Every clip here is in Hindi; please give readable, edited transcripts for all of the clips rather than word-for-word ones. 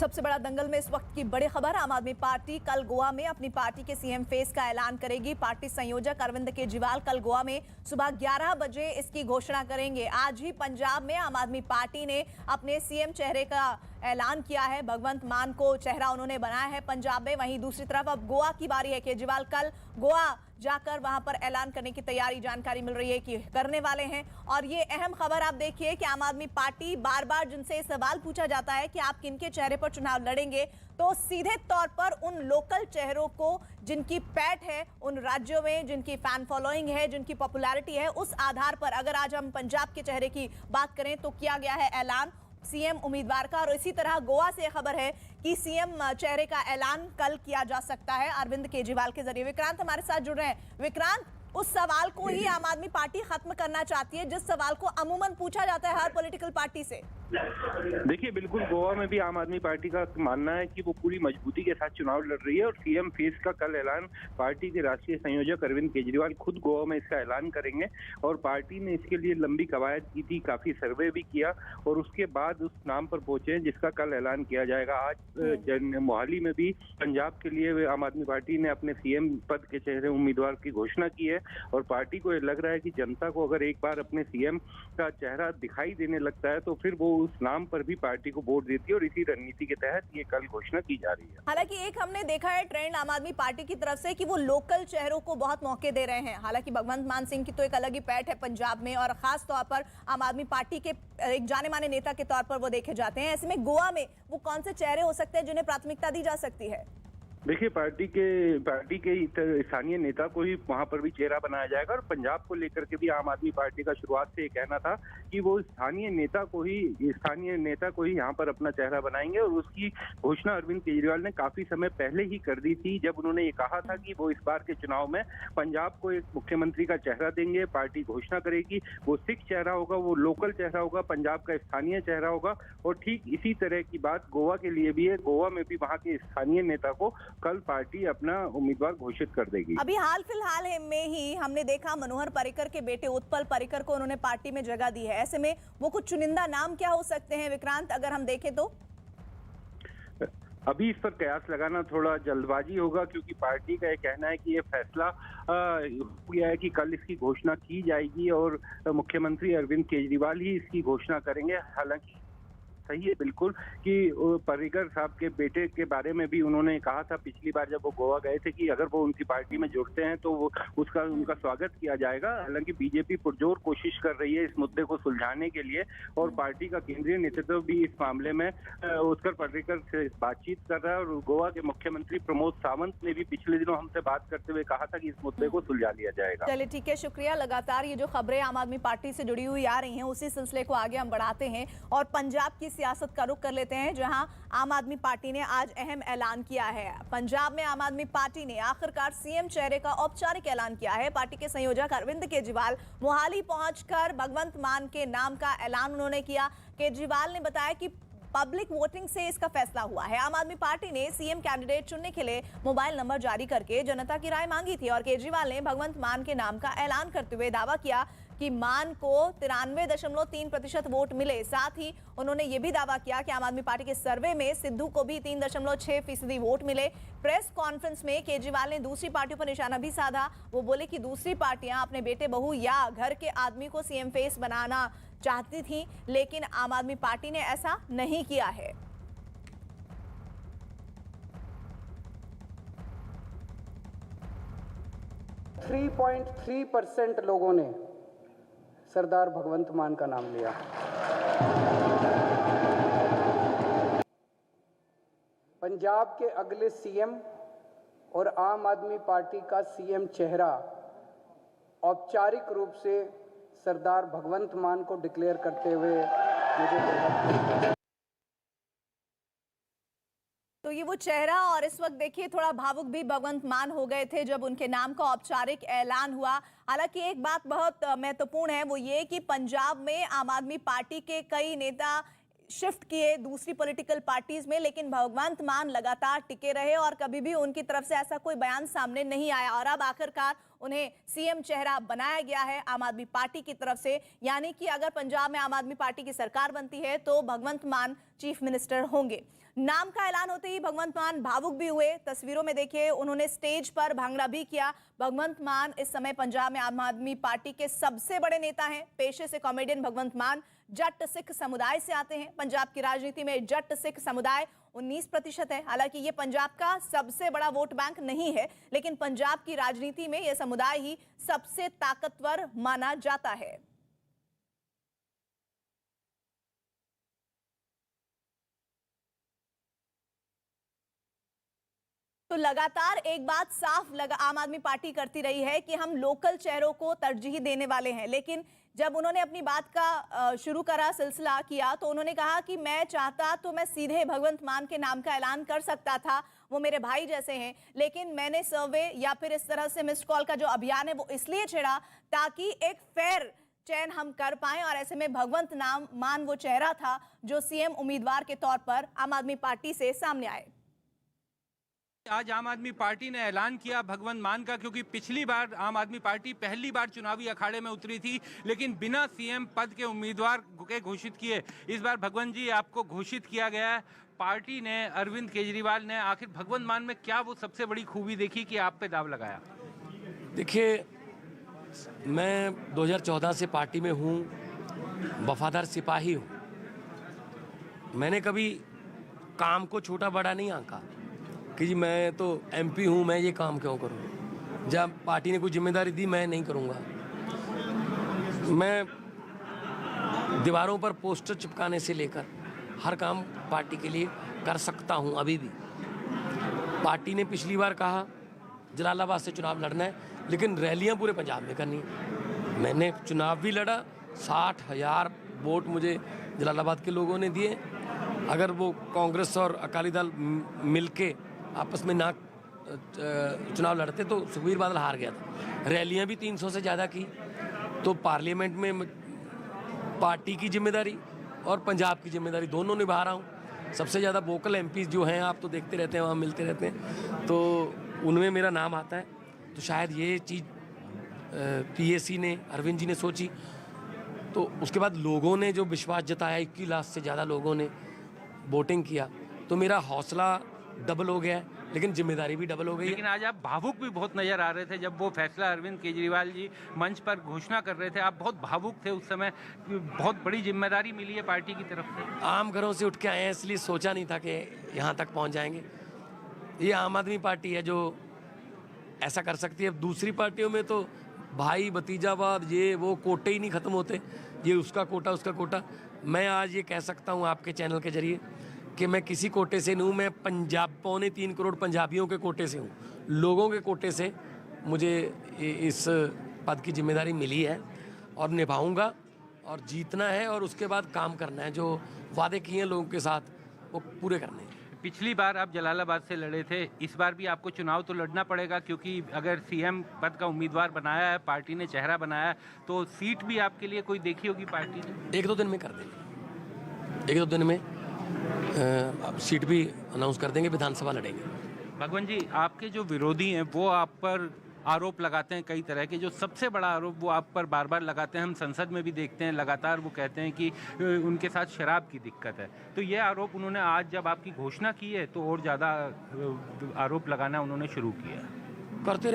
सबसे बड़ा दंगल में इस वक्त की बड़ी खबर। आम आदमी पार्टी कल गोवा में अपनी पार्टी के सीएम फेस का ऐलान करेगी। पार्टी संयोजक अरविंद केजरीवाल कल गोवा में सुबह 11 बजे इसकी घोषणा करेंगे। आज ही पंजाब में आम आदमी पार्टी ने अपने सीएम चेहरे का ऐलान किया है। भगवंत मान को चेहरा उन्होंने बनाया है पंजाब में। वहीं दूसरी तरफ अब गोवा की बारी है। केजरीवाल कल गोवा जाकर वहां पर ऐलान करने की तैयारी, जानकारी मिल रही है कि करने वाले हैं। और ये अहम खबर आप देखिए कि आम आदमी पार्टी बार बार जिनसे सवाल पूछा जाता है कि आप किनके चेहरे पर चुनाव लड़ेंगे, तो सीधे तौर पर उन लोकल चेहरों को जिनकी पैठ है, उन राज्यों में जिनकी फैन फॉलोइंग है, जिनकी पॉपुलैरिटी है, उस आधार पर अगर आज हम पंजाब के चेहरे की बात करें तो किया गया है ऐलान सीएम उम्मीदवार का। और इसी तरह गोवा से खबर है कि सीएम चेहरे का ऐलान कल किया जा सकता है अरविंद केजरीवाल के जरिए। विक्रांत हमारे साथ जुड़ रहे हैं। विक्रांत, उस सवाल को ही आम आदमी पार्टी खत्म करना चाहती है जिस सवाल को अमूमन पूछा जाता है हर पॉलिटिकल पार्टी से। देखिए, बिल्कुल गोवा में भी आम आदमी पार्टी का मानना है कि वो पूरी मजबूती के साथ चुनाव लड़ रही है और सीएम फेस का कल ऐलान पार्टी के राष्ट्रीय संयोजक अरविंद केजरीवाल खुद गोवा में इसका ऐलान करेंगे। और पार्टी ने इसके लिए लंबी कवायद की थी, काफी सर्वे भी किया और उसके बाद उस नाम पर पहुंचे जिसका कल ऐलान किया जाएगा। आज मोहाली में भी पंजाब के लिए आम आदमी पार्टी ने अपने सीएम पद के चेहरे उम्मीदवार की घोषणा की है। और पार्टी को लग रहा है कि जनता को अगर एक बार अपने सीएम का चेहरा दिखाई देने लगता है तो फिर वो उस नाम पर भी पार्टी को वोट देती है और इसी रणनीति के तहत ये कल घोषणा की जा रही है। हालांकि एक हमने देखा है ट्रेंड आम आदमी पार्टी की तरफ से कि वो लोकल चेहरों को बहुत मौके दे रहे हैं। हालांकि भगवंत मान सिंह की तो एक अलग ही पैठ है पंजाब में और खास तौर पर आम आदमी पार्टी के एक जाने माने नेता के तौर पर वो देखे जाते हैं। ऐसे में गोवा में वो कौन से चेहरे हो सकते हैं जिन्हें प्राथमिकता दी जा सकती है? देखिए, पार्टी के स्थानीय नेता को ही वहां पर भी चेहरा बनाया जाएगा। और पंजाब को लेकर के भी आम आदमी पार्टी का शुरुआत से ये कहना था कि वो स्थानीय नेता को ही यहाँ पर अपना चेहरा बनाएंगे। और उसकी घोषणा अरविंद केजरीवाल ने काफी समय पहले ही कर दी थी, जब उन्होंने ये कहा था कि वो इस बार के चुनाव में पंजाब को एक मुख्यमंत्री का चेहरा देंगे। पार्टी घोषणा करेगी, वो सिख चेहरा होगा, वो लोकल चेहरा होगा, पंजाब का स्थानीय चेहरा होगा। और ठीक इसी तरह की बात गोवा के लिए भी है। गोवा में भी वहां के स्थानीय नेता को कल पार्टी अपना उम्मीदवार घोषित कर देगी। अभी हाल फिलहाल में ही हमने देखा मनोहर पर्रिकर के बेटे उत्पल पर्रिकर को उन्होंने पार्टी में जगह दी है। ऐसे में वो कुछ चुनिंदा नाम क्या हो सकते हैं विक्रांत, अगर हम देखें तो? अभी इस पर कयास लगाना थोड़ा जल्दबाजी होगा, क्योंकि पार्टी का ये कहना है कि ये फैसला हो गया है कि कल इसकी घोषणा की जाएगी और मुख्यमंत्री अरविंद केजरीवाल ही इसकी घोषणा करेंगे। हालांकि सही है बिल्कुल कि पर्रिकर साहब के बेटे के बारे में भी उन्होंने कहा था पिछली बार जब वो गोवा गए थे कि अगर वो उनकी पार्टी में जुड़ते हैं तो वो उनका स्वागत किया जाएगा। हालांकि बीजेपी पुरजोर कोशिश कर रही है इस मुद्दे को सुलझाने के लिए और पार्टी का केंद्रीय नेतृत्व भी इस मामले में उत्तर पर्रिकर से बातचीत कर रहा है। और गोवा के मुख्यमंत्री प्रमोद सावंत ने भी पिछले दिनों हमसे बात करते हुए कहा था कि इस मुद्दे को सुलझा लिया जाएगा। चलिए ठीक है, शुक्रिया। लगातार ये जो खबरें आम आदमी पार्टी से जुड़ी हुई आ रही हैं उसी सिलसिले को आगे हम बढ़ाते हैं और पंजाब की सियासत का रुख कर लेते हैं, जहां आम आदमी पार्टी ने आज अहम ऐलान किया है। पंजाब में आम आदमी पार्टी ने आखिरकार सीएम चेहरे का औपचारिक ऐलान किया है। पार्टी के संयोजक अरविंद केजरीवाल मोहाली पहुंचकर भगवंत मान के नाम का ऐलान उन्होंने किया। केजरीवाल ने बताया कि पब्लिक वोटिंग से इसका फैसला हुआ है। आम आदमी पार्टी ने सीएम कैंडिडेट चुनने के लिए मोबाइल नंबर जारी करके जनता की राय मांगी थी और केजरीवाल ने भगवंत मान के नाम का ऐलान करते हुए दावा किया कि मान को 93.3% वोट मिले। साथ ही उन्होंने ये भी दावा किया कि आम आदमी पार्टी के सर्वे में सिद्धू को भी 3.6% वोट मिले। प्रेस कॉन्फ्रेंस में केजरीवाल ने दूसरी पार्टियों पर निशाना भी साधा। वो बोले कि दूसरी पार्टियां अपने बेटे बहू या घर के आदमी को सीएम फेस बनाना चाहती थी, लेकिन आम आदमी पार्टी ने ऐसा नहीं किया है। 3.3% लोगों ने सरदार भगवंत मान का नाम लिया। पंजाब के अगले सीएम और आम आदमी पार्टी का सीएम चेहरा औपचारिक रूप से सरदार भगवंत मान को डिक्लेयर करते हुए मुझे तो ये वो चेहरा। और इस वक्त देखिए थोड़ा भावुक भी भगवंत मान हो गए थे जब उनके नाम का औपचारिक ऐलान हुआ। हालांकि एक बात बहुत महत्वपूर्ण है, वो ये कि पंजाब में आम आदमी पार्टी के कई नेता शिफ्ट किए दूसरी पॉलिटिकल पार्टीज में, लेकिन भगवंत मान लगातार टिके रहे और कभी भी उनकी तरफ से ऐसा कोई बयान सामने नहीं आया। और अब आखिरकार उन्हें सीएम चेहरा बनाया गया है आम आदमी पार्टी की तरफ से। यानी कि अगर पंजाब में आम आदमी पार्टी की सरकार बनती है तो भगवंत मान चीफ मिनिस्टर होंगे। नाम का ऐलान होते ही भगवंत मान भावुक भी हुए। तस्वीरों में देखिए, उन्होंने स्टेज पर भांगड़ा भी किया। भगवंत मान इस समय पंजाब में आम आदमी पार्टी के सबसे बड़े नेता हैं। पेशे से कॉमेडियन भगवंत मान जट सिख समुदाय से आते हैं। पंजाब की राजनीति में जट सिख समुदाय 19% है। हालांकि ये पंजाब का सबसे बड़ा वोट बैंक नहीं है, लेकिन पंजाब की राजनीति में यह समुदाय ही सबसे ताकतवर माना जाता है। तो लगातार एक बात साफ आम आदमी पार्टी करती रही है कि हम लोकल चेहरों को तरजीह देने वाले हैं। लेकिन जब उन्होंने अपनी बात का शुरू करा, सिलसिला किया, तो उन्होंने कहा कि मैं चाहता तो मैं सीधे भगवंत मान के नाम का ऐलान कर सकता था, वो मेरे भाई जैसे हैं। लेकिन मैंने सर्वे या फिर इस तरह से मिस्ड कॉल का जो अभियान है वो इसलिए छेड़ा ताकि एक फेयर चयन हम कर पाएं। और ऐसे में भगवंत मान वो चेहरा था जो सीएम उम्मीदवार के तौर पर आम आदमी पार्टी से सामने आए। आज आम आदमी पार्टी ने ऐलान किया भगवंत मान का, क्योंकि पिछली बार आम आदमी पार्टी पहली बार चुनावी अखाड़े में उतरी थी लेकिन बिना सीएम पद के उम्मीदवार के घोषित किए। इस बार भगवंत जी आपको घोषित किया गया है पार्टी ने, अरविंद केजरीवाल ने। आखिर भगवंत मान में क्या वो सबसे बड़ी खूबी देखी कि आप पे दाव लगाया? देखिए, मैं 2014 से पार्टी में हूँ, वफादार सिपाही हूँ। मैंने कभी काम को छोटा बड़ा नहीं आंका कि जी मैं तो एमपी हूँ, मैं ये काम क्यों करूँ। जब पार्टी ने कोई जिम्मेदारी दी मैं नहीं करूँगा। मैं दीवारों पर पोस्टर चिपकाने से लेकर हर काम पार्टी के लिए कर सकता हूँ। अभी भी पार्टी ने पिछली बार कहा जलालाबाद से चुनाव लड़ना है, लेकिन रैलियाँ पूरे पंजाब में करनी है। मैंने चुनाव भी लड़ा, 60,000 वोट मुझे जलालाबाद के लोगों ने दिए। अगर वो कांग्रेस और अकाली दल मिलके आपस में ना चुनाव लड़ते तो सुखबीर बादल हार गया था। रैलियां भी 300 से ज़्यादा की। तो पार्लियामेंट में पार्टी की जिम्मेदारी और पंजाब की जिम्मेदारी दोनों निभा रहा हूँ। सबसे ज़्यादा वोकल एमपीज जो हैं, आप तो देखते रहते हैं, वहाँ मिलते रहते हैं, तो उनमें मेरा नाम आता है। तो शायद ये चीज़ पीएसी ने, अरविंद जी ने सोची, तो उसके बाद लोगों ने जो विश्वास जताया, 21 लाख से ज़्यादा लोगों ने वोटिंग किया, तो मेरा हौसला डबल हो गया है, लेकिन जिम्मेदारी भी डबल हो गई है। लेकिन आज आप भावुक भी बहुत नजर आ रहे थे जब वो फैसला अरविंद केजरीवाल जी मंच पर घोषणा कर रहे थे। आप बहुत भावुक थे उस समय, बहुत बड़ी जिम्मेदारी मिली है पार्टी की तरफ से। आम घरों से उठ के आए हैं, इसलिए सोचा नहीं था कि यहाँ तक पहुँच जाएंगे। ये आम आदमी पार्टी है जो ऐसा कर सकती है। दूसरी पार्टियों में तो भाई भतीजावाद, ये वो कोटे ही नहीं ख़त्म होते, ये उसका कोटा उसका कोटा। मैं आज ये कह सकता हूँ आपके चैनल के जरिए कि मैं किसी कोटे से नहीं हूँ, मैं पंजाब 3.25 करोड़ पंजाबियों के कोटे से हूँ। लोगों के कोटे से मुझे इस पद की जिम्मेदारी मिली है और निभाऊंगा, और जीतना है और उसके बाद काम करना है। जो वादे किए हैं लोगों के साथ वो पूरे करने हैं। पिछली बार आप जलालाबाद से लड़े थे, इस बार भी आपको चुनाव तो लड़ना पड़ेगा, क्योंकि अगर सीएम पद का उम्मीदवार बनाया है, पार्टी ने चेहरा बनाया है, तो सीट भी आपके लिए कोई देखी होगी पार्टी ने? 1-2 दिन में कर देंगे, 1-2 दिन में सीट भी अनाउंस कर देंगे, विधानसभा लड़ेंगे। भगवंत जी, आपके जो विरोधी हैं वो आप पर आरोप लगाते हैं कई तरह के। जो सबसे बड़ा आरोप वो आप पर बार बार लगाते हैं, हम संसद में भी देखते हैं, लगातार वो कहते हैं कि उनके साथ शराब की दिक्कत है। तो ये आरोप उन्होंने आज जब आपकी घोषणा की है तो और ज़्यादा आरोप लगाना उन्होंने शुरू किया। करते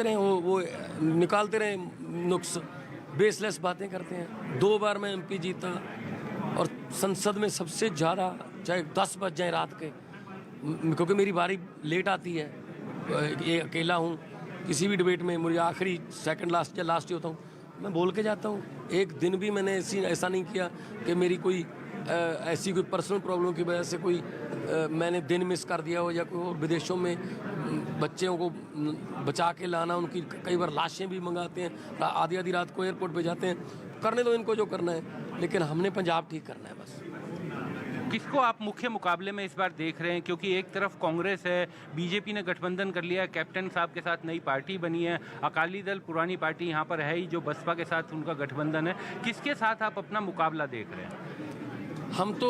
रहें, वो निकालते रहें नुक्स, बेसलेस बातें करते हैं। 2 बार मैं एमपी जीता और संसद में सबसे ज़्यादा, चाहे 10 बज जाए रात के, क्योंकि मेरी बारी लेट आती है, ये अकेला हूँ, किसी भी डिबेट में मुझे आखिरी सेकंड लास्ट या लास्ट ही होता हूँ, मैं बोल के जाता हूँ। एक दिन भी मैंने ऐसा नहीं किया कि मेरी कोई ऐसी कोई पर्सनल प्रॉब्लम की वजह से कोई मैंने दिन मिस कर दिया हो, या कोई विदेशों में बच्चों को बचा के लाना, उनकी कई बार लाशें भी मंगाते हैं, आधी रात को एयरपोर्ट पे जाते हैं। करने दो इनको जो करना है, लेकिन हमने पंजाब ठीक करना है बस। किसको आप मुख्य मुकाबले में इस बार देख रहे हैं? क्योंकि एक तरफ कांग्रेस है, बीजेपी ने गठबंधन कर लिया है, कैप्टन साहब के साथ नई पार्टी बनी है, अकाली दल पुरानी पार्टी यहाँ पर है ही, जो बसपा के साथ उनका गठबंधन है। किसके साथ आप अपना मुकाबला देख रहे हैं? हम तो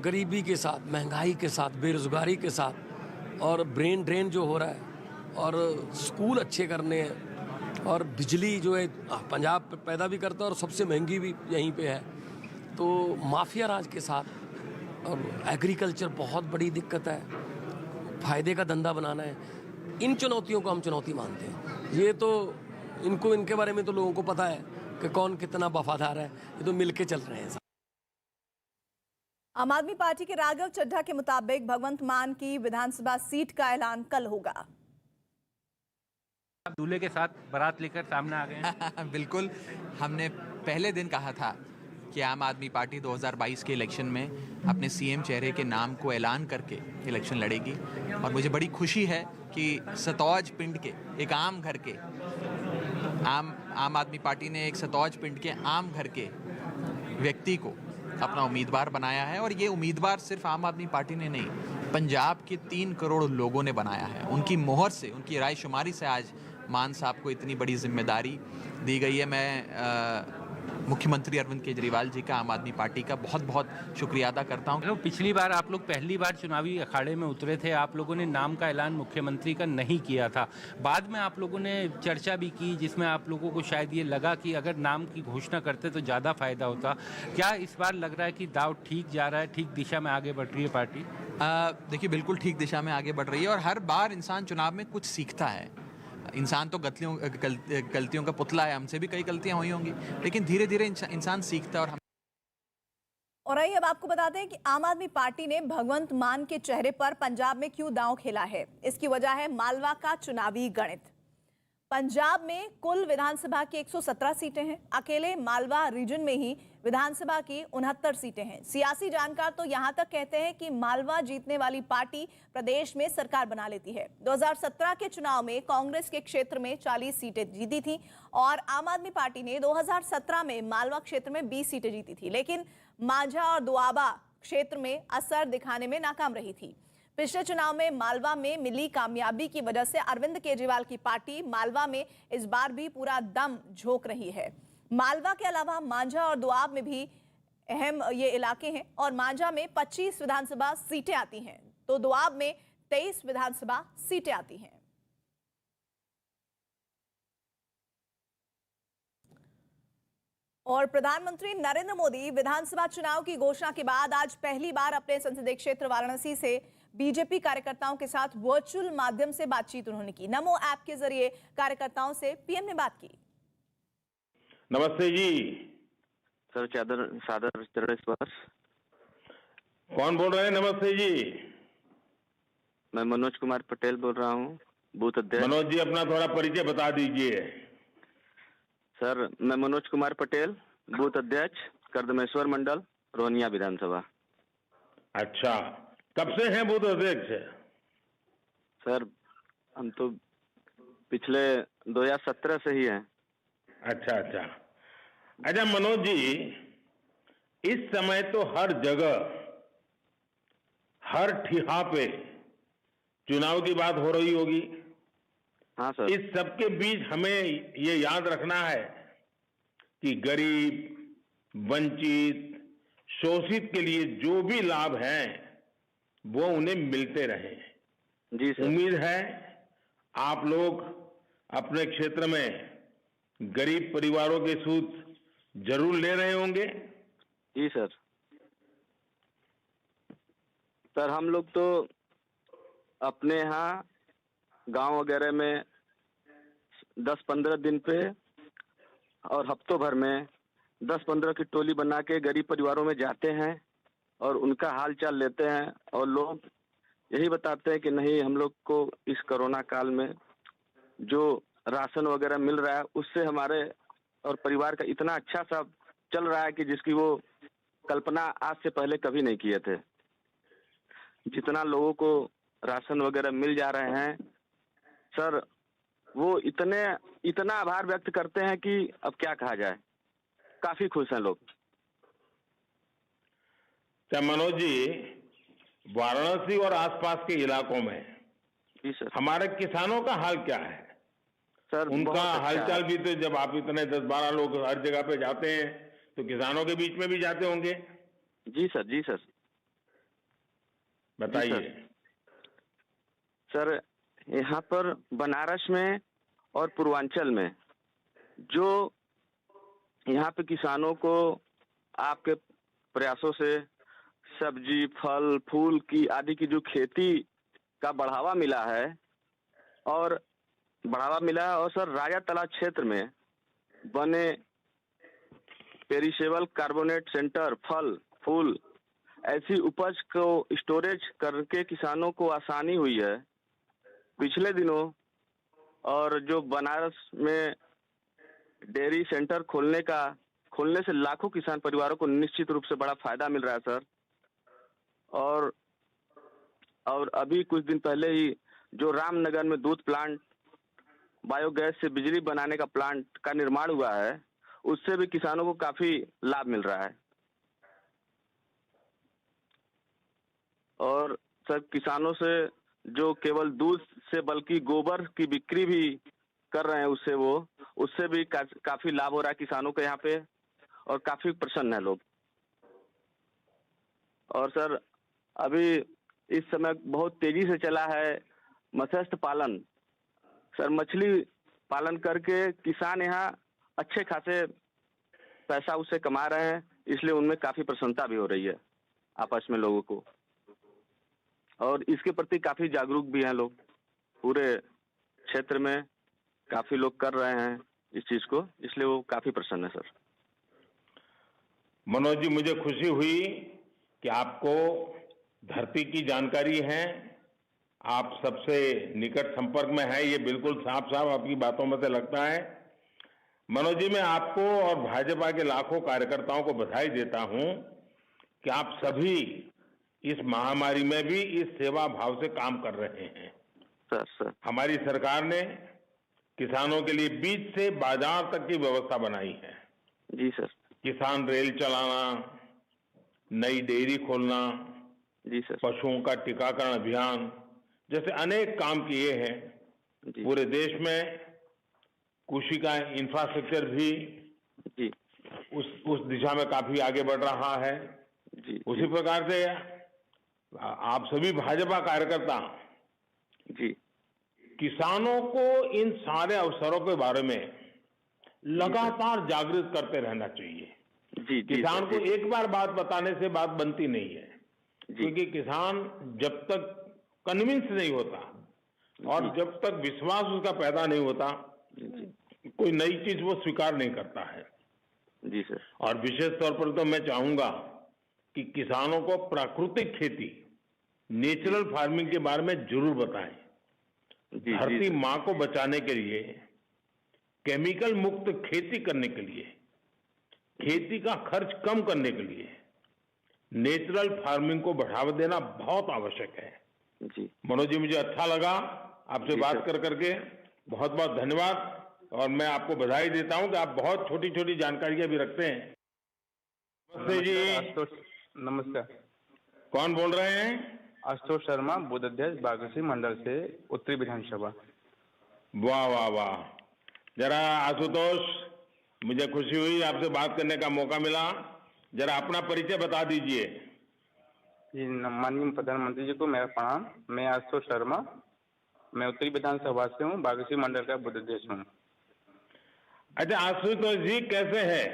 गरीबी के साथ, महंगाई के साथ, बेरोजगारी के साथ, और ब्रेन ड्रेन जो हो रहा है और स्कूल अच्छे करने हैं और बिजली जो है पंजाब पैदा भी करता है और सबसे महंगी भी यहीं पे है। तो माफिया राज के साथ और एग्रीकल्चर बहुत बड़ी दिक्कत है, फायदे का धंधा बनाना है। इन चुनौतियों को हम चुनौती मानते हैं। ये तो इनके बारे में तो लोगों को पता है कि कौन कितना वफादार है, ये तो मिलके चल रहे हैं। आम आदमी पार्टी के राघव चड्ढा के मुताबिक भगवंत मान की विधानसभा सीट का ऐलान कल होगा। आप दूल्हे के साथ बारात लेकर सामने आ गए हैं। बिल्कुल, हमने पहले दिन कहा था कि आम आदमी पार्टी 2022 के इलेक्शन में अपने सीएम चेहरे के नाम को ऐलान करके इलेक्शन लड़ेगी। और मुझे बड़ी खुशी है कि सतौज पिंड के एक आम घर के आम आदमी पार्टी ने एक सतौज पिंड के आम घर के व्यक्ति को अपना उम्मीदवार बनाया है। और ये उम्मीदवार सिर्फ आम आदमी पार्टी ने नहीं, पंजाब के 3 करोड़ लोगों ने बनाया है। उनकी मोहर से, उनकी रायशुमारी से आज मान साहब को इतनी बड़ी जिम्मेदारी दी गई है। मैं मुख्यमंत्री अरविंद केजरीवाल जी का, आम आदमी पार्टी का बहुत बहुत शुक्रिया अदा करता हूं। पिछली बार आप लोग पहली बार चुनावी अखाड़े में उतरे थे, आप लोगों ने नाम का ऐलान मुख्यमंत्री का नहीं किया था। बाद में आप लोगों ने चर्चा भी की जिसमें आप लोगों को शायद ये लगा कि अगर नाम की घोषणा करते तो ज़्यादा फायदा होता। क्या इस बार लग रहा है कि दाव ठीक जा रहा है, ठीक दिशा में आगे बढ़ रही है पार्टी? देखिए, बिल्कुल ठीक दिशा में आगे बढ़ रही है। और हर बार इंसान चुनाव में कुछ सीखता है। इंसान तो गलतियों का पुतला है, हमसे भी कई गलतियां हुई होंगी, लेकिन धीरे धीरे इंसान सीखता है। और आइए अब आपको बताते हैं कि आम आदमी पार्टी ने भगवंत मान के चेहरे पर पंजाब में क्यों दांव खेला है। इसकी वजह है मालवा का चुनावी गणित। पंजाब में कुल विधानसभा की 117 सीटें हैं। अकेले मालवा रीजन में ही विधानसभा की 69 सीटें हैं। सियासी जानकार तो यहां तक कहते हैं कि मालवा जीतने वाली पार्टी प्रदेश में सरकार बना लेती है। 2017 के चुनाव में कांग्रेस के क्षेत्र में 40 सीटें जीती थी और आम आदमी पार्टी ने 2017 में मालवा क्षेत्र में 20 सीटें जीती थी, लेकिन मांझा और दोआबा क्षेत्र में असर दिखाने में नाकाम रही थी। पिछले चुनाव में मालवा में मिली कामयाबी की वजह से अरविंद केजरीवाल की पार्टी मालवा में इस बार भी पूरा दम झोंक रही है। मालवा के अलावा मांझा और दोआब में भी अहम ये इलाके हैं और मांझा में 25 विधानसभा सीटें आती हैं तो दोआब में 23 विधानसभा सीटें आती हैं। और प्रधानमंत्री नरेंद्र मोदी विधानसभा चुनाव की घोषणा के बाद आज पहली बार अपने संसदीय क्षेत्र वाराणसी से बीजेपी कार्यकर्ताओं के साथ वर्चुअल माध्यम से बातचीत उन्होंने की। नमो ऐप के जरिए कार्यकर्ताओं से पीएम ने बात की। नमस्ते जी सर, सादर चरण स्पर्श। कौन बोल रहे हैं? नमस्ते जी। मैं मनोज कुमार पटेल बोल रहा हूँ, बूथ अध्यक्ष। मनोज जी, अपना थोड़ा परिचय बता दीजिए। सर, मैं मनोज कुमार पटेल, बूथ अध्यक्ष, कर्दमेश्वर मंडल, रोहनिया विधानसभा। अच्छा, कब से हैं बूथ अध्यक्ष? सर, हम तो पिछले 2017 से ही हैं। अच्छा अच्छा अच्छा मनोज जी, इस समय तो हर जगह, हर ठिहा पे चुनाव की बात हो रही होगी। हाँ सर। इस सबके बीच हमें ये याद रखना है कि गरीब, वंचित, शोषित के लिए जो भी लाभ हैं वो उन्हें मिलते रहे। जी सर। उम्मीद है आप लोग अपने क्षेत्र में गरीब परिवारों के सूद जरूर ले रहे होंगे। जी सर। सर, हम लोग तो अपने यहाँ गांव वगैरह में 10-15 दिन पे और हफ्तों भर में 10-15 की टोली बना के गरीब परिवारों में जाते हैं और उनका हाल चाल लेते हैं। और लोग यही बताते हैं कि नहीं, हम लोग को इस कोरोना काल में जो राशन वगैरह मिल रहा है उससे हमारे और परिवार का इतना अच्छा सा चल रहा है कि जिसकी वो कल्पना आज से पहले कभी नहीं किए थे। जितना लोगों को राशन वगैरह मिल जा रहे हैं सर, वो इतना आभार व्यक्त करते हैं कि अब क्या कहा जाए। काफी खुश हैं लोग। क्या मनोज जी, वाराणसी और आसपास के इलाकों में जी सर, हमारे किसानों का हाल क्या है? सर उनका हालचाल भी तो, जब आप इतने 10-12 लोग हर जगह पे जाते हैं तो किसानों के बीच में भी जाते होंगे। जी सर। जी सर। बताइए। सर, यहाँ पर बनारस में और पूर्वांचल में जो यहाँ पे किसानों को आपके प्रयासों से सब्जी, फल, फूल की आदि की जो खेती का बढ़ावा मिला है और सर राजा तालाब क्षेत्र में बने पेरिशेबल कार्बोनेट सेंटर, फल, फूल ऐसी उपज को स्टोरेज करके किसानों को आसानी हुई है पिछले दिनों। और जो बनारस में डेयरी सेंटर खोलने से लाखों किसान परिवारों को निश्चित रूप से बड़ा फायदा मिल रहा है सर। और अभी कुछ दिन पहले ही जो रामनगर में दूध प्लांट, बायोगैस से बिजली बनाने का प्लांट का निर्माण हुआ है, उससे भी किसानों को काफी लाभ मिल रहा है। और सर किसानों से जो केवल दूध से बल्कि गोबर की बिक्री भी कर रहे हैं, उससे भी काफी लाभ हो रहा है किसानों के यहाँ पे और काफी प्रसन्न है लोग। और सर अभी इस समय बहुत तेजी से चला है मत्स्य पालन। सर मछली पालन करके किसान यहाँ अच्छे खासे पैसा उससे कमा रहे हैं, इसलिए उनमें काफी प्रसन्नता भी हो रही है आपस में लोगों को। और इसके प्रति काफी जागरूक भी हैं लोग, पूरे क्षेत्र में काफी लोग कर रहे हैं इस चीज को, इसलिए वो काफी प्रसन्न है सर। मनोज जी, मुझे खुशी हुई कि आपको धरती की जानकारी है, आप सबसे निकट संपर्क में है, ये बिल्कुल साफ साफ आपकी बातों में से लगता है। मनोज जी, मैं आपको और भाजपा के लाखों कार्यकर्ताओं को बधाई देता हूं कि आप सभी इस महामारी में भी इस सेवा भाव से काम कर रहे हैं। सर हमारी सरकार ने किसानों के लिए बीज से बाजार तक की व्यवस्था बनाई है। जी सर। किसान रेल चलाना, नई डेयरी खोलना, जी सर, पशुओं का टीकाकरण अभियान जैसे अनेक काम किए हैं। पूरे देश में कृषि का इंफ्रास्ट्रक्चर भी जी उस दिशा में काफी आगे बढ़ रहा है। जी उसी प्रकार से आप सभी भाजपा कार्यकर्ता जी किसानों को इन सारे अवसरों के बारे में लगातार जागृत करते रहना चाहिए। जी किसान को एक बार बात बताने से बात बनती नहीं है, क्योंकि किसान जब तक कन्विंस नहीं होता और जब तक विश्वास उसका पैदा नहीं होता, कोई नई चीज वो स्वीकार नहीं करता है। जी सर। और विशेष तौर पर तो मैं चाहूंगा कि किसानों को प्राकृतिक खेती, नेचुरल फार्मिंग के बारे में जरूर बताएं। धरती माँ को बचाने के लिए, केमिकल मुक्त खेती करने के लिए, खेती का खर्च कम करने के लिए नेचुरल फार्मिंग को बढ़ावा देना बहुत आवश्यक है। जी मनोज जी, मुझे अच्छा लगा आपसे बात कर करके, बहुत बहुत धन्यवाद। और मैं आपको बधाई देता हूं कि आप बहुत छोटी छोटी जानकारियां भी रखते हैं। नमस्ते जी। नमस्कार। कौन बोल रहे हैं? आशुतोष शर्मा, बूथ अध्यक्ष बागेश्वरी मंडल से, उत्तरी विधानसभा। वाह वाह वाह। जरा आशुतोष, मुझे खुशी हुई आपसे बात करने का मौका मिला। जरा अपना परिचय बता दीजिए। जी, माननीय प्रधानमंत्री जी को मेरा प्रणाम। मैं आशुतोष शर्मा, मैं उत्तरी विधानसभा से हूँ, बागेश्वरी मंडल का बूथ अध्यक्ष हूँ। अच्छा आशुतोष जी, कैसे है?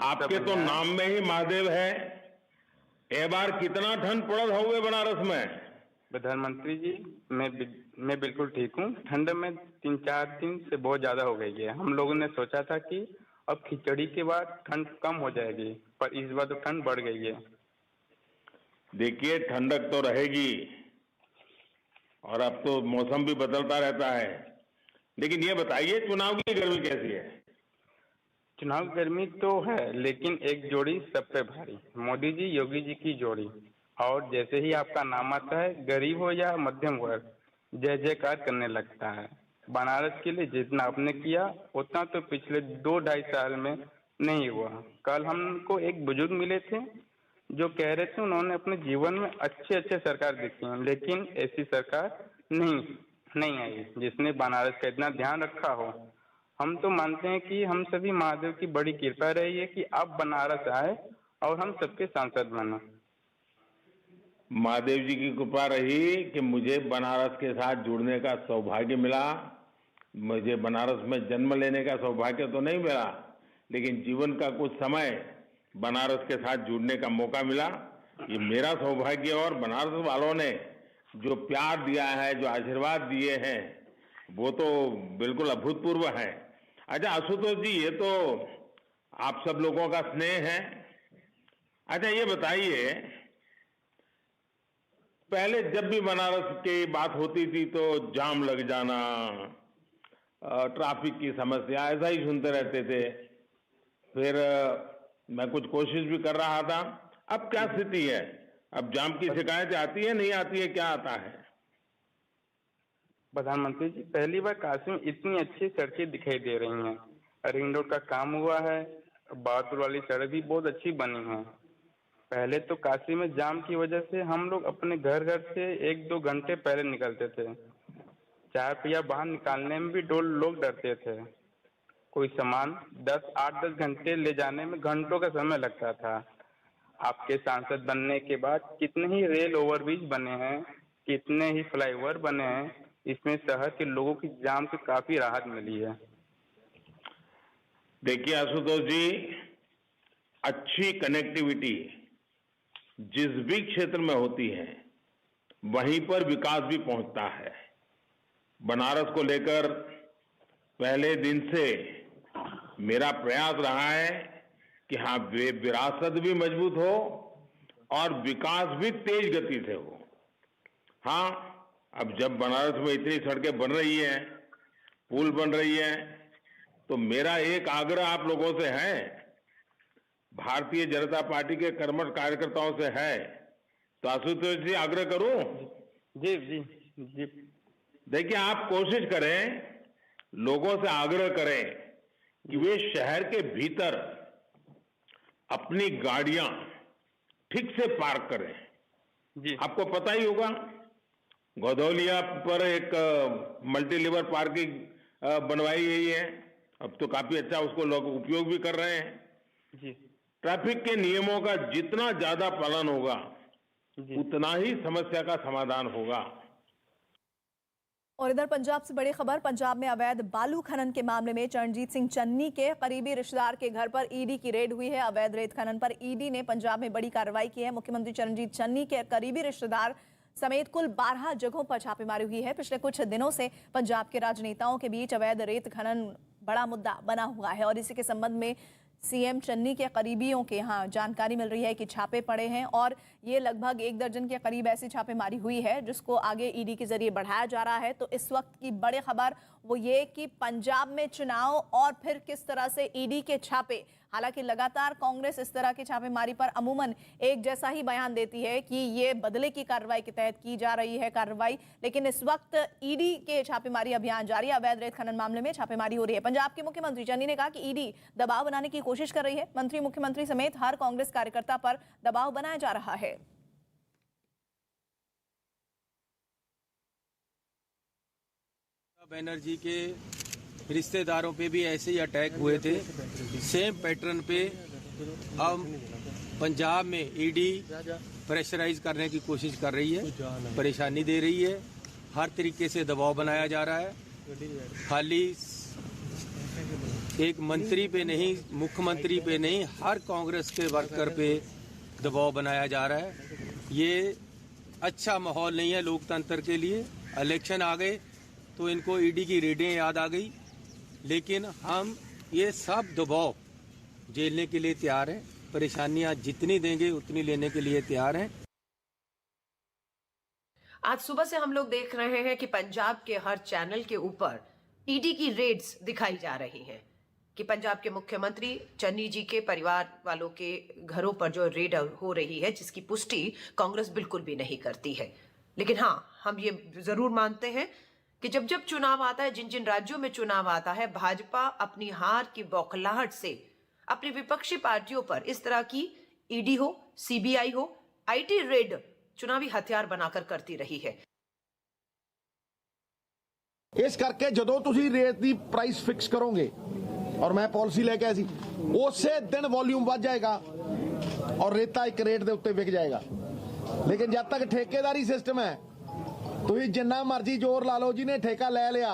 आपके तो नाम में ही महादेव है। ए बार कितना ठंड पड़ल हुए बनारस में? प्रधानमंत्री जी, मैं बिल्कुल ठीक हूँ। ठंड में 3-4 दिन से बहुत ज्यादा हो गई है। हम लोगों ने सोचा था कि अब खिचड़ी के बाद ठंड कम हो जाएगी, पर इस बार तो ठंड बढ़ गई है। देखिए, ठंडक तो रहेगी और अब तो मौसम भी बदलता रहता है, लेकिन ये बताइए चुनाव की गर्मी कैसी है? चुनाव गर्मी तो है, लेकिन एक जोड़ी सब पे भारी, मोदी जी योगी जी की जोड़ी। और जैसे ही आपका नाम आता है, गरीब हो या मध्यम वर्ग जय जयकार करने लगता है। बनारस के लिए जितना आपने किया उतना तो पिछले 2-2.5 साल में नहीं हुआ। कल हमको एक बुजुर्ग मिले थे जो कह रहे थे उन्होंने अपने जीवन में अच्छे सरकार देखी है, लेकिन ऐसी सरकार नहीं आई जिसने बनारस का इतना ध्यान रखा हो। हम तो मानते हैं कि हम सभी महादेव की बड़ी कृपा रही है कि आप बनारस आए और हम सबके सांसद बने। महादेव जी की कृपा रही कि मुझे बनारस के साथ जुड़ने का सौभाग्य मिला। मुझे बनारस में जन्म लेने का सौभाग्य तो नहीं मिला, लेकिन जीवन का कुछ समय बनारस के साथ जुड़ने का मौका मिला। ये मेरा सौभाग्य, और बनारस वालों ने जो प्यार दिया है, जो आशीर्वाद दिए हैं, वो तो बिल्कुल अभूतपूर्व है। अच्छा आशुतोष जी, ये तो आप सब लोगों का स्नेह है। अच्छा ये बताइए, पहले जब भी बनारस की बात होती थी तो जाम लग जाना, ट्रैफिक की समस्या, ऐसा ही सुनते रहते थे। फिर मैं कुछ कोशिश भी कर रहा था। अब क्या स्थिति है? अब जाम की शिकायत आती है, नहीं आती है, क्या आता है? प्रधानमंत्री जी, पहली बार काशी में इतनी अच्छी सड़कें दिखाई दे रही हैं। रिंग रोड का काम हुआ है, बहादुर वाली सड़क भी बहुत अच्छी बनी है। पहले तो काशी में जाम की वजह से हम लोग अपने घर से 1-2 घंटे पहले निकलते थे। 4 पहिया बाहर निकालने में भी लोग डरते थे। कोई सामान 8-10 घंटे ले जाने में घंटों का समय लगता था। आपके सांसद बनने के बाद कितने ही रेल ओवरब्रिज बने हैं, कितने ही फ्लाईओवर बने हैं। इसमें शहर के लोगों की जाम से काफी राहत मिली है। देखिए आशुतोष जी, अच्छी कनेक्टिविटी जिस भी क्षेत्र में होती है वहीं पर विकास भी पहुंचता है। बनारस को लेकर पहले दिन से मेरा प्रयास रहा है कि हाँ, विरासत भी मजबूत हो और विकास भी तेज गति से हो। हाँ, अब जब बनारस में इतनी सड़कें बन रही हैं, पुल बन रही हैं, तो मेरा एक आग्रह आप लोगों से है, भारतीय जनता पार्टी के कर्मठ कार्यकर्ताओं से है, तो आशुतोष जी आग्रह करूं? जी जी जी। देखिए, आप कोशिश करें, लोगों से आग्रह करें कि वे शहर के भीतर अपनी गाड़ियां ठीक से पार्क करें। जी, आपको पता ही होगा, गौधौलिया पर एक मल्टी लेवल पार्किंग बनवाई गई है। अब तो काफी अच्छा उसको लोग उपयोग भी कर रहे हैं। जी। ट्रैफिक के नियमों का जितना ज्यादा पालन होगा, उतना ही समस्या का समाधान होगा। और इधर पंजाब से बड़ी खबर, पंजाब में अवैध बालू खनन के मामले में चरणजीत सिंह चन्नी के करीबी रिश्तेदार के घर पर ईडी की रेड हुई है। अवैध रेत खनन पर ईडी ने पंजाब में बड़ी कार्रवाई की है। मुख्यमंत्री चरणजीत चन्नी के करीबी रिश्तेदार समेत कुल 12 जगहों पर छापेमारी हुई है। पिछले कुछ दिनों से पंजाब के राजनेताओं के बीच अवैध रेत खनन बड़ा मुद्दा बना हुआ है और इसी के संबंध में सीएम चन्नी के करीबियों के यहाँ जानकारी मिल रही है कि छापे पड़े हैं और ये लगभग 1 दर्जन के करीब ऐसी छापेमारी हुई है जिसको आगे ईडी के जरिए बढ़ाया जा रहा है। तो इस वक्त की बड़ी खबर वो ये कि पंजाब में चुनाव और फिर किस तरह से ईडी के छापे। हालांकि लगातार कांग्रेस इस तरह की छापेमारी पर अमूमन एक जैसा ही बयान देती है कि ये बदले की कार्रवाई के तहत की जा रही है कार्रवाई, लेकिन इस वक्त ईडी के छापेमारी अभियान जारी है। अवैध रेत खनन मामले में छापेमारी हो रही है। पंजाब के मुख्यमंत्री चन्नी ने कहा कि ईडी दबाव बनाने की कोशिश कर रही है। मंत्री, मुख्यमंत्री समेत हर कांग्रेस कार्यकर्ता पर दबाव बनाया जा रहा है। बनर्जी के रिश्तेदारों पे भी ऐसे ही अटैक हुए थे, सेम पैटर्न पे। अब पंजाब में ईडी प्रेशराइज करने की कोशिश कर रही है, परेशानी दे रही है, हर तरीके से दबाव बनाया जा रहा है। खाली एक मंत्री पे नहीं, मुख्यमंत्री पे नहीं, हर कांग्रेस के वर्कर पे दबाव बनाया जा रहा है। ये अच्छा माहौल नहीं है लोकतंत्र के लिए। इलेक्शन आ गए तो इनको ईडी की रेडें याद आ गई, लेकिन हम ये सब दबाव झेलने के लिए तैयार हैं। परेशानियां जितनी देंगे उतनी लेने के लिए तैयार हैं। आज सुबह से हम लोग देख रहे हैं कि पंजाब के हर चैनल के ऊपर ईडी की रेड्स दिखाई जा रही हैं कि पंजाब के मुख्यमंत्री चन्नी जी के परिवार वालों के घरों पर जो रेड हो रही है, जिसकी पुष्टि कांग्रेस बिल्कुल भी नहीं करती है। लेकिन हाँ, हम ये जरूर मानते हैं कि जब जब चुनाव आता है, जिन जिन राज्यों में चुनाव आता है, भाजपा अपनी हार की बौखलाहट से अपनी विपक्षी पार्टियों पर इस तरह की ईडी हो, सीबीआई हो, आईटी रेड चुनावी हथियार बनाकर करती रही है। इस करके ਜਦੋਂ ਤੁਸੀਂ ਰੇਟ ਦੀ ਪ੍ਰਾਈਸ ਫਿਕਸ ਕਰੋਗੇ ਔਰ ਮੈਂ ਪਾਲਿਸੀ ਲੈ ਕੇ ਆਇਆ ਸੀ, ਉਸੇ ਦਿਨ ਵੋਲਿਊਮ ਵੱਧ ਜਾਏਗਾ ਔਰ ਰੇਤਾ ਇੱਕ ਰੇਟ ਦੇ ਉੱਤੇ ਵਿਕ ਜਾਏਗਾ। लेकिन जब तक ठेकेदारी सिस्टम है ਤੁਸੀਂ ਜਿੰਨਾ ਮਰਜ਼ੀ ਜ਼ੋਰ ਲਾ ਲਓ, ਜਿਹਨੇ ਠੇਕਾ ਲੈ ਲਿਆ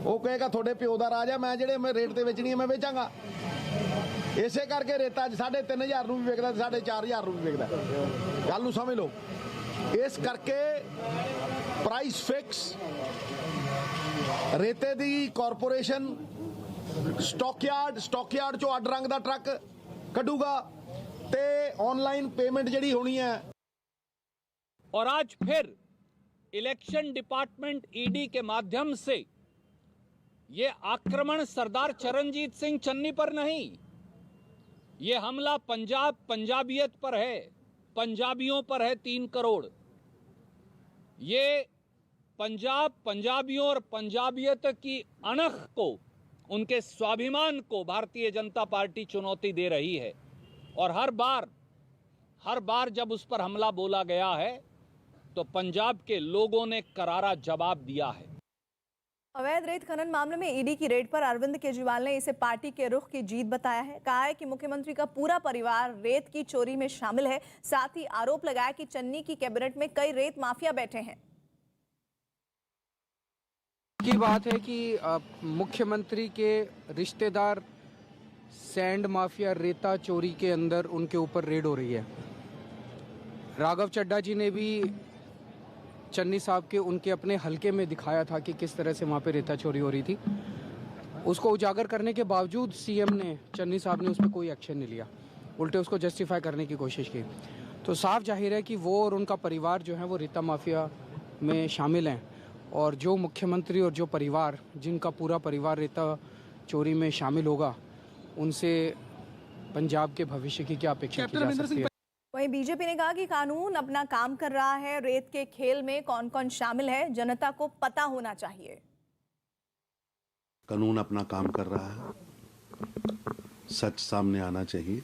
ਉਹ ਕਹੇਗਾ ਤੁਹਾਡੇ ਪਿਓ ਦਾ ਰਾਜ ਹੈ, ਮੈਂ ਜਿਹੜੇ ਮੈਂ ਰੇਟ ਤੇ ਵੇਚਣੀ ਹੈ ਮੈਂ ਵੇਚਾਂਗਾ। ਇਸੇ ਕਰਕੇ ਰੇਤਾ 3,500 ਨੂੰ ਵੀ ਵਿਕਦਾ, 4,500 ਨੂੰ ਵੀ ਵਿਕਦਾ। ਗੱਲ ਨੂੰ ਸਮਝ ਲਓ। ਇਸ ਕਰਕੇ ਪ੍ਰਾਈਸ ਫਿਕਸ ਰੇਤੇ ਦੀ ਕਾਰਪੋਰੇਸ਼ਨ ਸਟਾਕਯਾਰਡ ਚੋਂ ਅੱਡ ਰੰਗ ਦਾ ਟਰੱਕ ਕੱਢੂਗਾ ਤੇ ਆਨਲਾਈਨ ਪੇਮੈਂਟ ਜਿਹੜੀ ਹੋਣੀ ਹੈ। और आज फिर इलेक्शन डिपार्टमेंट ईडी के माध्यम से ये आक्रमण सरदार चरणजीत सिंह चन्नी पर नहीं, ये हमला पंजाबियत पर है, पंजाबियों पर है 3 करोड़। ये पंजाबियों और पंजाबियत की अणख को, उनके स्वाभिमान को भारतीय जनता पार्टी चुनौती दे रही है। और हर बार जब उस पर हमला बोला गया है तो पंजाब के लोगों ने करारा जवाब दिया है। अवैध रेत खनन मामले में ईडी की रेड पर अरविंद केजरीवाल ने इसे पार्टी के रुख की जीत बताया है। कहा है कि मुख्यमंत्री का पूरा परिवार रेत की चोरी में शामिल है। साथ ही आरोप लगाया कि चन्नी की कैबिनेट में कई रेत माफिया बैठे हैं। की बात है कि मुख्यमंत्री के रिश्तेदार सैंड माफिया रेता चोरी के अंदर उनके ऊपर रेड हो रही है। राघव चड्ढा जी ने भी चन्नी साहब के उनके अपने हलके में दिखाया था कि किस तरह से वहाँ पे रेता चोरी हो रही थी। उसको उजागर करने के बावजूद सीएम ने, चन्नी साहब ने उस पर कोई एक्शन नहीं लिया, उल्टे उसको जस्टिफाई करने की कोशिश की। तो साफ जाहिर है कि वो और उनका परिवार जो है वो रेता माफिया में शामिल हैं। और जो मुख्यमंत्री और जो परिवार, जिनका पूरा परिवार रेता चोरी में शामिल होगा, उनसे पंजाब के भविष्य की क्या अपेक्षा की जा सकती है। वहीं बीजेपी ने कहा कि कानून अपना काम कर रहा है, रेत के खेल में कौन कौन शामिल है जनता को पता होना चाहिए। कानून अपना काम कर रहा है, सच सामने आना चाहिए।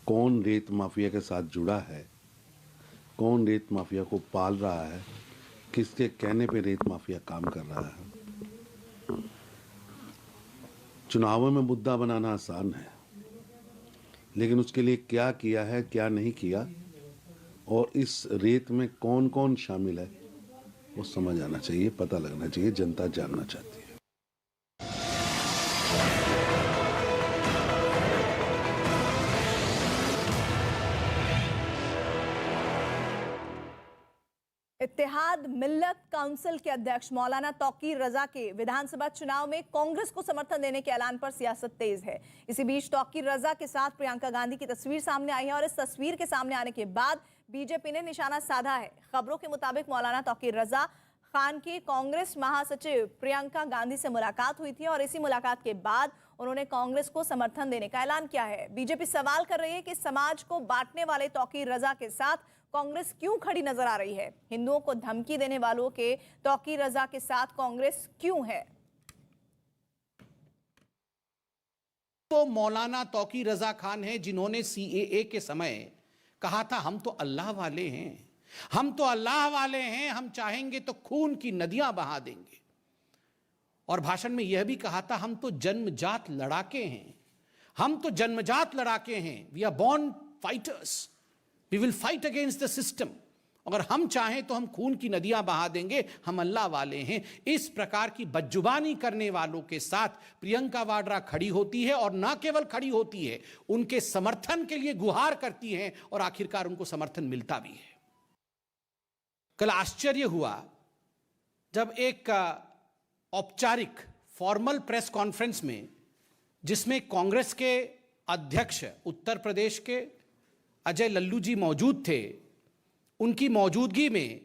कौन रेत माफिया के साथ जुड़ा है, कौन रेत माफिया को पाल रहा है, किसके कहने पे रेत माफिया काम कर रहा है। चुनावों में मुद्दा बनाना आसान है, लेकिन उसके लिए क्या किया है, क्या नहीं किया, और इस रेत में कौन कौन शामिल है वो समझ आना चाहिए, पता लगना चाहिए। जनता जानना चाहती है। इत्तेहाद मिल्लत काउंसिल के अध्यक्ष मौलाना तौकीर रजा के विधानसभा चुनाव में कांग्रेस को समर्थन देने के ऐलान पर सियासत तेज है। इसी बीच तौकीर रजा के साथ प्रियंका गांधी की तस्वीर सामने आई है और इस तस्वीर के सामने आने के बाद बीजेपी ने निशाना साधा है। खबरों के मुताबिक मौलाना तौकीर रजा खान की कांग्रेस महासचिव प्रियंका गांधी से मुलाकात हुई थी और इसी मुलाकात के बाद उन्होंने कांग्रेस को समर्थन देने का ऐलान किया है। बीजेपी सवाल कर रही है कि समाज को बांटने वाले तौकीर रजा के साथ कांग्रेस क्यों खड़ी नजर आ रही है। हिंदुओं को धमकी देने वालों के तौकीर रजा के साथ कांग्रेस क्यों है। तो मौलाना तौकीर रजा खान है जिन्होंने सीएए के समय कहा था हम तो अल्लाह वाले हैं, हम तो अल्लाह वाले हैं, हम चाहेंगे तो खून की नदियां बहा देंगे। और भाषण में यह भी कहा था हम तो जन्मजात लड़ाके हैं, हम तो जन्मजात लड़ाके हैं, we are born fighters, we will fight against the system. अगर हम चाहें तो हम खून की नदियां बहा देंगे, हम अल्लाह वाले हैं। इस प्रकार की बदजुबानी करने वालों के साथ प्रियंका वाड्रा खड़ी होती है और ना केवल खड़ी होती है, उनके समर्थन के लिए गुहार करती हैं और आखिरकार उनको समर्थन मिलता भी है। कल आश्चर्य हुआ जब एक औपचारिक फॉर्मल प्रेस कॉन्फ्रेंस में, जिसमें कांग्रेस के अध्यक्ष उत्तर प्रदेश के अजय लल्लू जी मौजूद थे, उनकी मौजूदगी में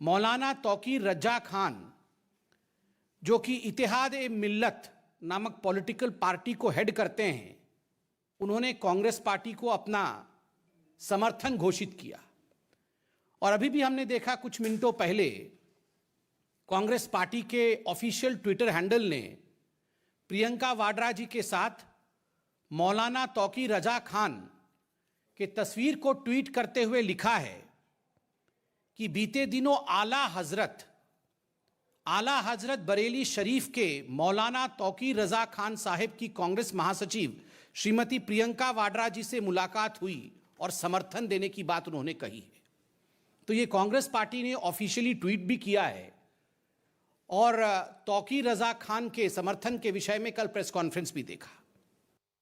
मौलाना तौकीर रजा खान, जो कि इत्तेहाद ए मिल्लत नामक पॉलिटिकल पार्टी को हेड करते हैं, उन्होंने कांग्रेस पार्टी को अपना समर्थन घोषित किया। और अभी भी हमने देखा कुछ मिनटों पहले कांग्रेस पार्टी के ऑफिशियल ट्विटर हैंडल ने प्रियंका वाड्रा जी के साथ मौलाना तौकीर रजा खान के तस्वीर को ट्वीट करते हुए लिखा है कि बीते दिनों आला हजरत बरेली शरीफ के मौलाना तौकीर रजा खान साहिब की कांग्रेस महासचिव श्रीमती प्रियंका वाड्रा जी से मुलाकात हुई और समर्थन देने की बात उन्होंने कही है। तो ये कांग्रेस पार्टी ने ऑफिशियली ट्वीट भी किया है और तौकीर रजा खान के समर्थन के विषय में कल प्रेस कॉन्फ्रेंस भी देखा।